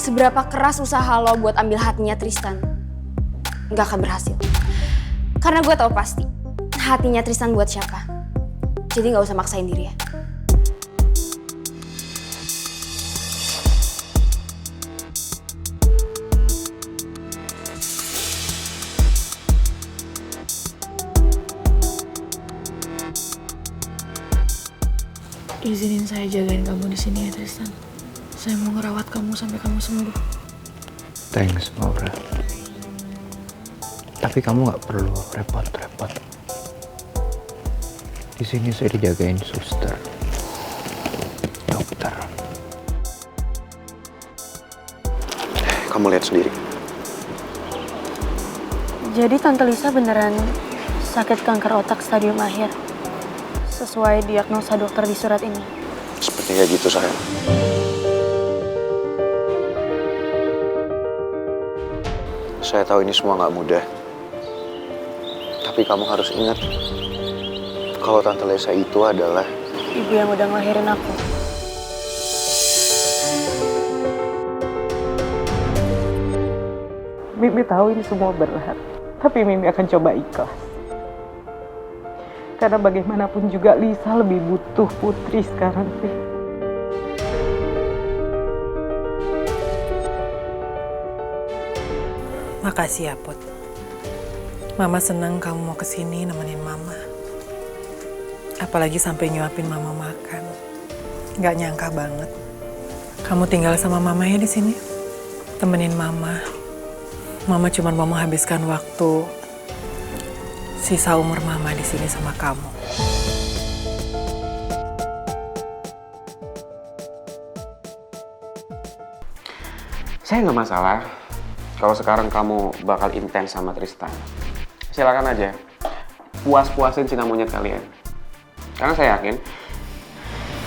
seberapa keras usaha lo buat ambil hatinya Tristan, nggak akan berhasil. Karena gue tahu pasti hatinya Tristan buat siapa. Jadi nggak usah maksain diri ya. Izinin saya jagain kamu di sini ya, Tristan. Saya mau ngerawat kamu sampai kamu sembuh. Thanks, Maura. Tapi kamu nggak perlu repot-repot. Di sini saya dijagain suster, dokter. Kamu lihat sendiri. Jadi Tante Lisa beneran sakit kanker otak stadium akhir? Sesuai diagnosa dokter di surat ini? Sepertinya gitu, sayang. Saya tahu ini semua nggak mudah. Tapi kamu harus ingat, kalau Tante Lisa itu adalah ibu yang udah ngelahirin aku. Mimi tahu ini semua berat, tapi Mimi akan coba ikhlas. Karena bagaimanapun juga Lisa lebih butuh Putri sekarang, Pi. Makasih ya, Put. Mama senang kamu mau kesini nemenin Mama. Apalagi sampai nyuapin Mama makan. Gak nyangka banget. Kamu tinggal sama Mama ya di sini. Temenin Mama. Mama cuma mau menghabiskan waktu sisa umur Mama di sini sama kamu. Saya nggak masalah kalau sekarang kamu bakal intens sama Tristan. Silakan aja, puas-puasin cinta monyet kalian. Karena saya yakin,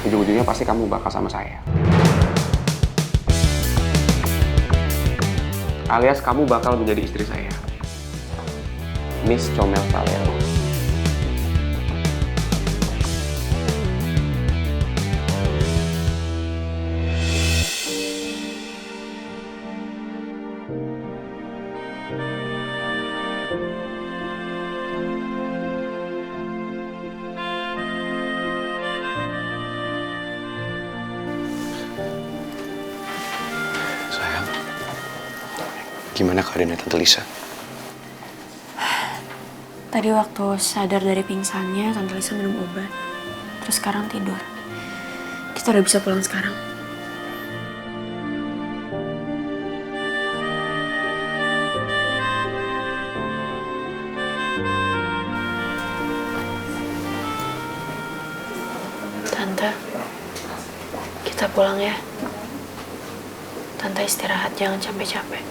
ujung-ujungnya pasti kamu bakal sama saya. Alias kamu bakal menjadi istri saya. Miss Comel Valero. sayang. Gimana keadaannya Tante Lisa? Tadi waktu sadar dari pingsannya, Tante Lisa minum obat. Terus sekarang tidur. Kita udah bisa pulang sekarang. Tante, kita pulang ya. Tante istirahat, jangan capek-capek.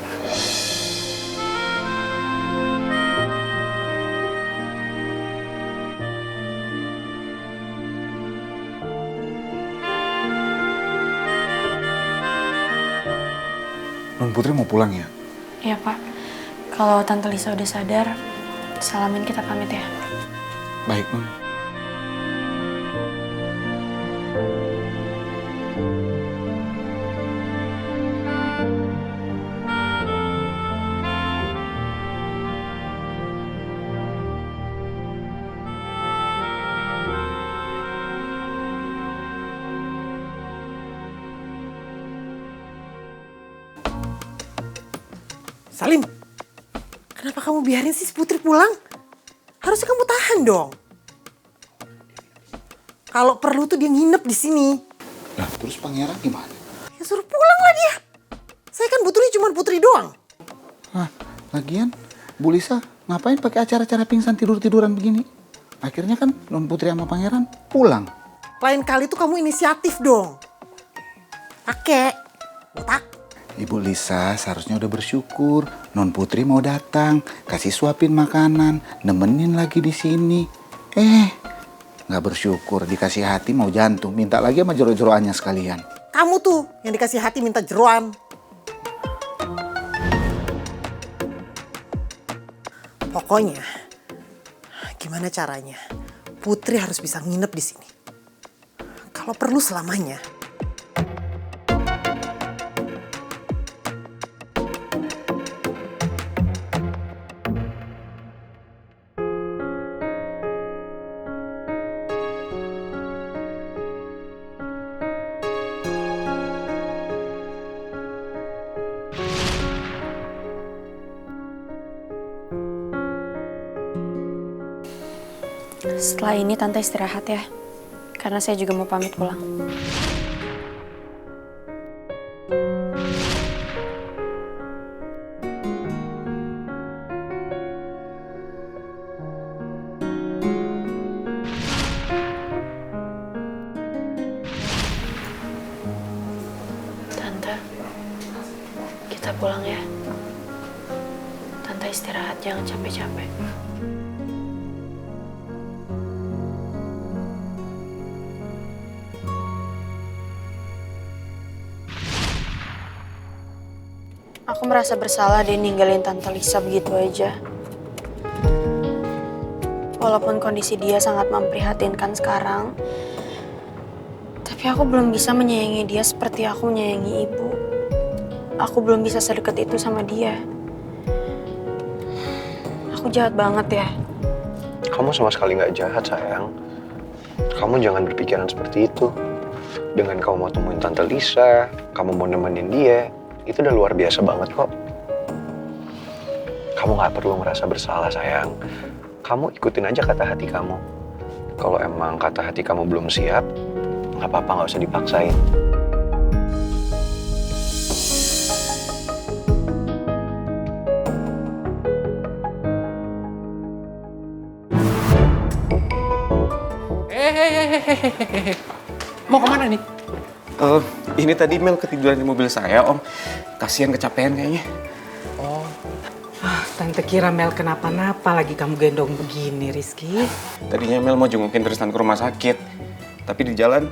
Non Putri mau pulang ya? Iya, Pak. Kalau Tante Lisa udah sadar, salamin, kita pamit ya. Baik, Non. Salim, kenapa kamu biarin si Putri pulang? Harusnya kamu tahan dong. Kalau perlu tuh dia nginep di sini. Nah, terus pangeran gimana? Ya suruh pulang lah dia. Saya kan butuhnya cuma Putri doang. Hah, lagian Bu Lisa ngapain pakai acara-acara pingsan tidur-tiduran begini? Akhirnya kan Non Putri sama pangeran pulang. Lain kali tuh kamu inisiatif dong. Pakai otak. Ibu Lisa seharusnya udah bersyukur. Non Putri mau datang, kasih suapin makanan, nemenin lagi di sini. Nggak bersyukur, dikasih hati mau jantung, minta lagi sama jero-jeroannya sekalian. Kamu tuh yang dikasih hati minta jeroan. Pokoknya, gimana caranya? Putri harus bisa nginep di sini. Kalau perlu selamanya. Setelah ini Tante istirahat ya. Karena saya juga mau pamit pulang. Tante, kita pulang ya. Tante istirahat, jangan capek-capek. Aku merasa bersalah deh ninggalin Tante Lisa begitu aja. Walaupun kondisi dia sangat memprihatinkan sekarang, tapi aku belum bisa menyayangi dia seperti aku menyayangi ibu. Aku belum bisa sedekat itu sama dia. Aku jahat banget ya. Kamu sama sekali nggak jahat, sayang. Kamu jangan berpikiran seperti itu. Dengan kamu mau temuin Tante Lisa, kamu mau nemenin dia, itu udah luar biasa banget kok. Kamu nggak perlu merasa bersalah, sayang. Kamu ikutin aja kata hati kamu. Kalau emang kata hati kamu belum siap, nggak apa-apa, nggak usah dipaksain. Mau kemana nih? Ini tadi Mel ketiduran di mobil saya, Om. Kasihan kecapean kayaknya. Tante kira Mel kenapa-napa lagi kamu gendong begini, Rizky. Tadinya Mel mau jengukin Tristan ke rumah sakit. Tapi di jalan,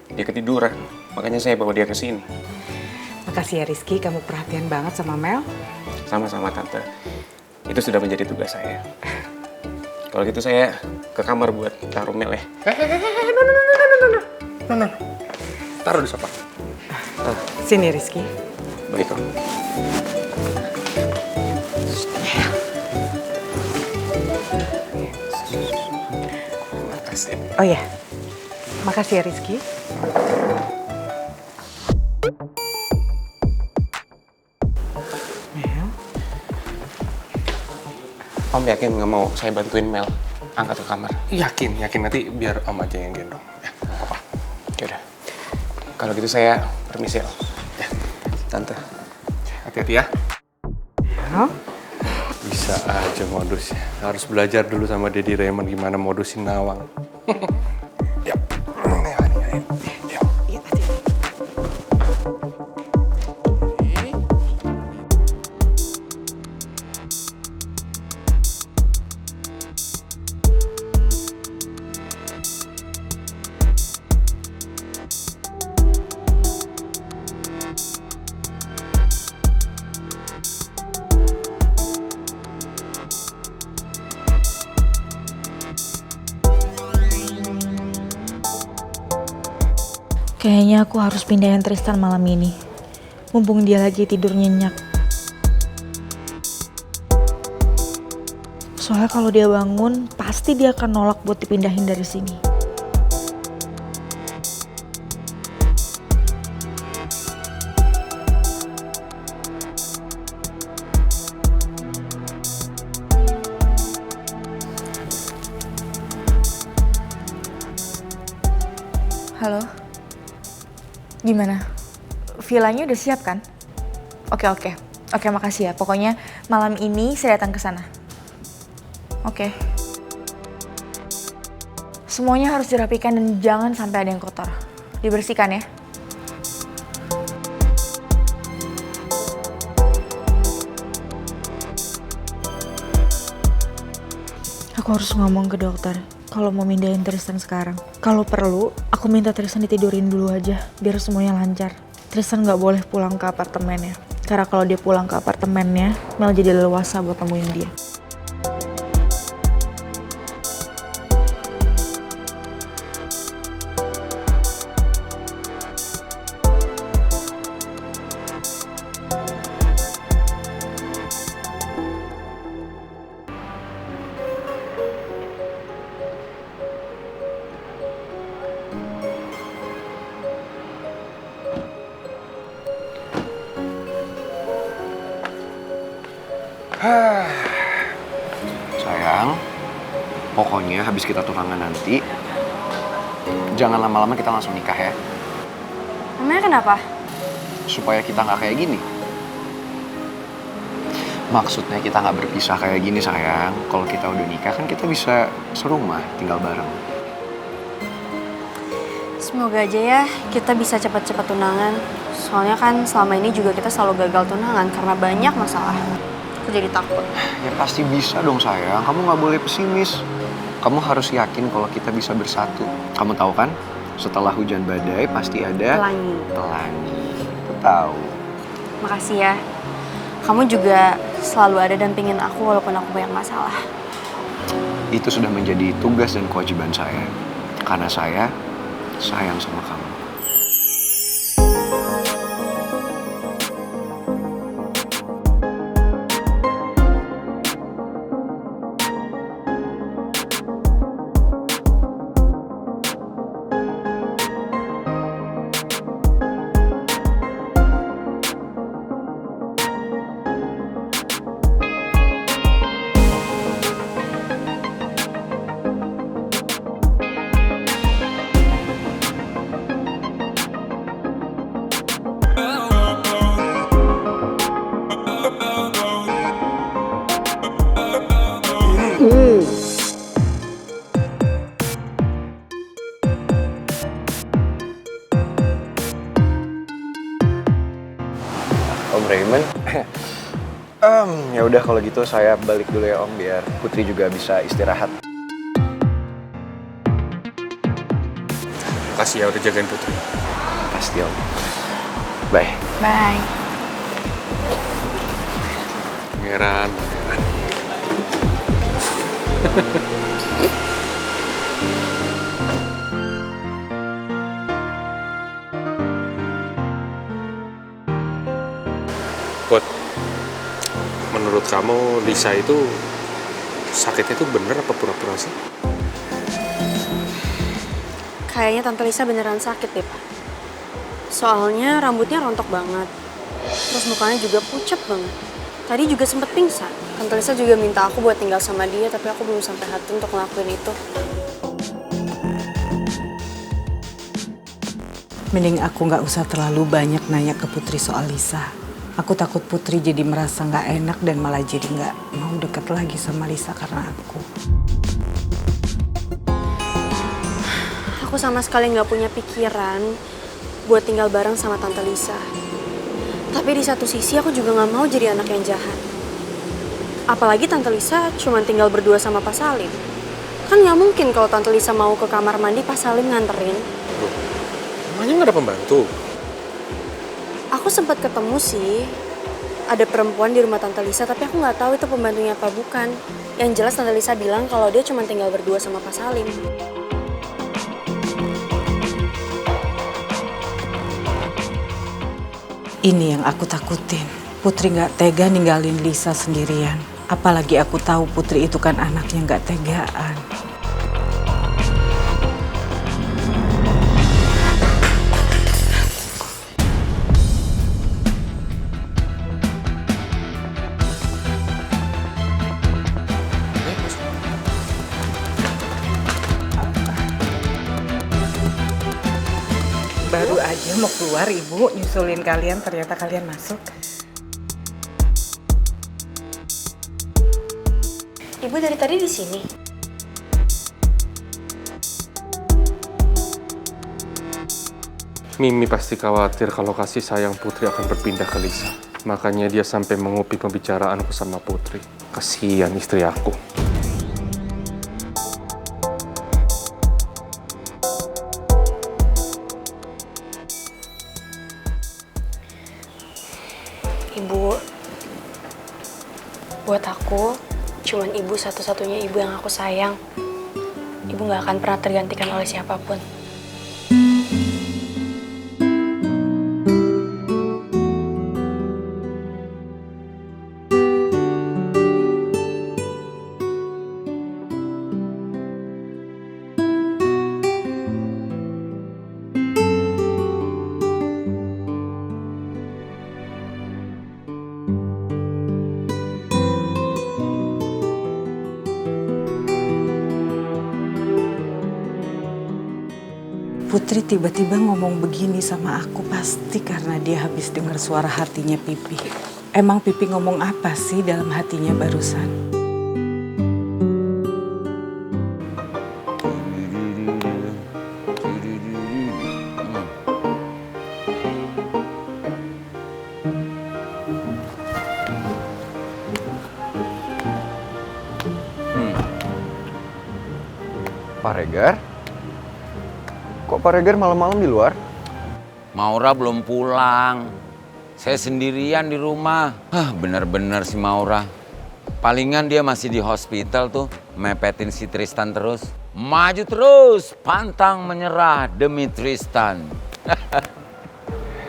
dia ketiduran. Makanya saya bawa dia ke sini. Makasih ya Rizky, kamu perhatian banget sama Mel. Sama-sama, Tante. Itu sudah menjadi tugas saya. Kalau gitu saya ke kamar buat taruh Mel ya. No. Taruh di sofa. Sini Rizky. Baik, Om. Makasih. Oh ya, makasih ya Rizky. Mel, Om yakin nggak mau saya bantuin Mel angkat ke kamar? Yakin nanti biar Om aja yang gendong. Ya, apa? Yaudah. Kalau gitu saya permisi, Om. Ya, Tante. Hati-hati ya. Mel, Bisa aja modusnya. Harus belajar dulu sama Dedi Raymond gimana modusin Nawang. Ya. Ya. iya tadi. Kayaknya aku harus pindahin Tristan malam ini. Mumpung dia lagi tidur nyenyak. Soalnya kalau dia bangun, pasti dia akan nolak buat dipindahin dari sini. Halo? Gimana? Villanya udah siap kan? Oke, makasih ya. Pokoknya malam ini saya datang ke sana. Oke. Semuanya harus dirapikan dan jangan sampai ada yang kotor. Dibersihkan ya. Aku harus ngomong ke dokter kalau mau mindahin Tristan sekarang. Kalau perlu, aku minta Tristan ditidurin dulu aja biar semuanya lancar. Tristan nggak boleh pulang ke apartemennya. Karena kalau dia pulang ke apartemennya, Mel jadi leluasa buat nemuin dia. Sayang, Pokoknya habis kita tunangan nanti, jangan lama-lama kita langsung nikah ya. Emangnya kenapa? Supaya kita nggak kayak gini. Maksudnya kita nggak berpisah kayak gini sayang. Kalau kita udah nikah kan kita bisa serumah, tinggal bareng. Semoga aja ya kita bisa cepat-cepat tunangan. Soalnya kan selama ini juga kita selalu gagal tunangan karena banyak masalah. Aku jadi takut. Ya pasti bisa dong sayang, kamu nggak boleh pesimis. Kamu harus yakin kalau kita bisa bersatu. Kamu tahu kan, setelah hujan badai pasti ada Pelangi. pelangi. Aku tahu. Makasih ya. Kamu juga selalu ada dampingin aku walaupun aku banyak masalah. Itu sudah menjadi tugas dan kewajiban saya. Karena saya sayang sama kamu. Om Raymond. Ya udah kalau gitu saya balik dulu ya Om biar Putri juga bisa istirahat. Makasih ya udah jagain Putri. Pasti Om. Bye. Bye. Pangeran. Put, menurut kamu Lisa itu sakitnya itu bener apa pura-pura sih? Kayaknya Tante Lisa beneran sakit deh, Pak. Soalnya rambutnya rontok banget. Terus mukanya juga pucat banget. Tadi juga sempet pingsan. Tante Lisa juga minta aku buat tinggal sama dia, tapi aku belum sampai hati untuk ngelakuin itu. Mending aku nggak usah terlalu banyak nanya ke Putri soal Lisa. Aku takut Putri jadi merasa nggak enak dan malah jadi nggak mau deket lagi sama Lisa karena aku. Aku sama sekali nggak punya pikiran buat tinggal bareng sama Tante Lisa. Tapi di satu sisi aku juga nggak mau jadi anak yang jahat. Apalagi Tante Lisa cuma tinggal berdua sama Pak Salim. Kan nggak mungkin kalau Tante Lisa mau ke kamar mandi Pak Salim nganterin. Emangnya nggak ada pembantu? Aku sempat ketemu sih, ada perempuan di rumah Tante Lisa, tapi aku nggak tahu itu pembantunya apa bukan. Yang jelas Tante Lisa bilang kalau dia cuma tinggal berdua sama Pak Salim. Ini yang aku takutin. Putri nggak tega ninggalin Lisa sendirian. Apalagi aku tahu Putri itu kan anaknya nggak tegaan. Baru aja mau keluar Ibu, nyusulin kalian, ternyata kalian masuk. Ibu dari tadi di sini. Mimi pasti khawatir kalau kasih sayang Putri akan berpindah ke Lisa. Makanya dia sampai mengopi pembicaraanku sama Putri. Kasihan istri aku. Ibu, buat aku, cuman ibu satu-satunya ibu yang aku sayang. Ibu gak akan pernah tergantikan oleh siapapun. Putri tiba-tiba ngomong begini sama aku pasti karena dia habis dengar suara hatinya Pipi. Emang Pipi ngomong apa sih dalam hatinya barusan? Pak Regar? Kok Pak Regar malam-malam di luar? Maura belum pulang. Saya sendirian di rumah. Bener-bener si Maura. Palingan dia masih di hospital tuh, mepetin si Tristan terus. Maju terus, pantang menyerah demi Tristan.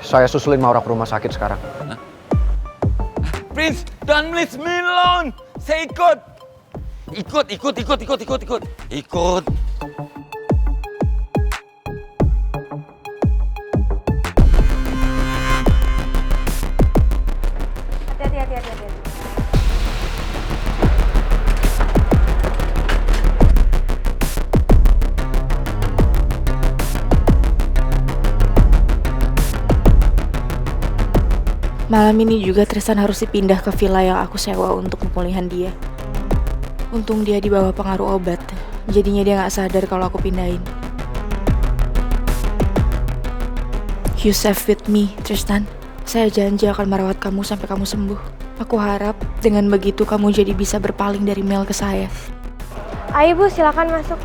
Saya susulin Maura ke rumah sakit sekarang. Prince, don't leave me alone. Saya ikut. Ikut. Hati-hati. Malam ini juga Tristan harus dipindah ke villa yang aku sewa untuk pemulihan dia. Untung dia di bawah pengaruh obat, jadinya dia gak sadar kalau aku pindahin. You safe with me, Tristan. Saya janji akan merawat kamu sampai kamu sembuh. Aku harap dengan begitu kamu jadi bisa berpaling dari Mel ke saya. Ayo Bu, silakan masuk.